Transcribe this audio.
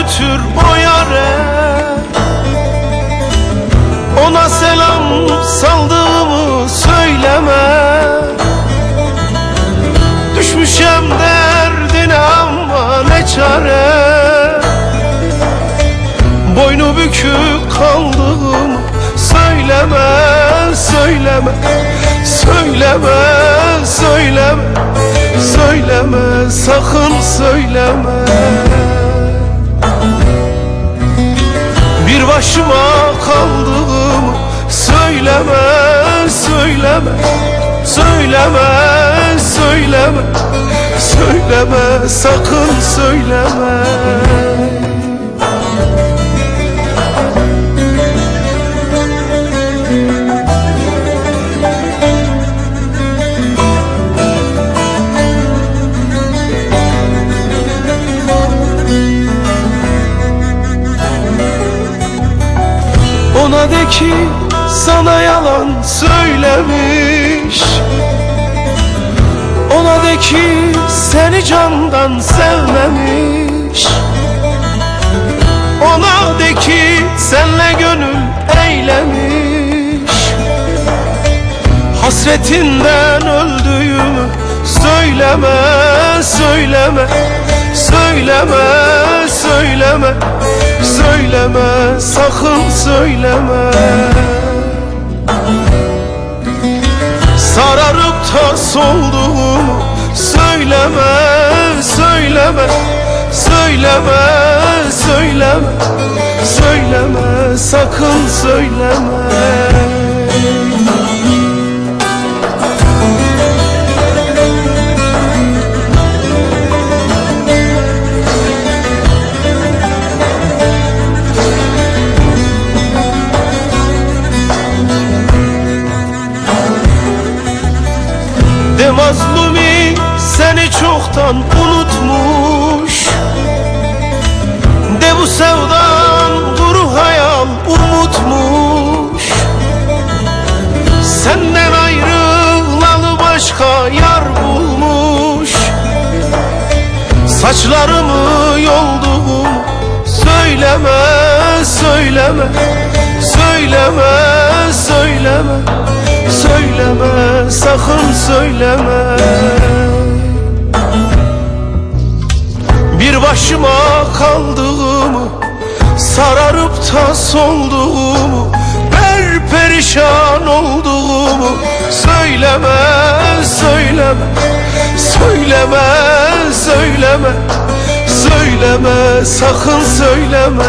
götür o yare. Ona selam saldığımı söyleme. Düşmüşem derdine ama ne çare. Boynu bükük kaldığımı söyleme, söyleme, söyleme, söyleme, söyleme, sakın söyleme. Bir başıma kaldığımı söyleme, söyleme, söyleme, söyleme, söyleme, sakın söyleme. Ona de ki sana yalan söylemiş. Ona de ki seni candan sevmemiş. Ona de ki senle gönül eylemiş. Hasretinden öldüğümü söyleme, söyleme, söyleme, söyleme, söyleme, sakın söyleme. Sararıp da solduğumu söyleme, söyleme, söyleme, söyleme, söyleme, sakın söyleme. De mazlumi seni çoktan unutmuş. De bu sevdan kuru hayal umutmuş. Senden ayrılalı başka yar bulmuş. Saçlarımı yolduğum söyleme, söyleme, söyleme, söyleme, söyleme, sakın söyleme. Bir başıma kaldığımı, sararıp da solduğumu, perişan olduğumu söyleme, söyleme, söyleme, söyleme, söyleme, sakın söyleme.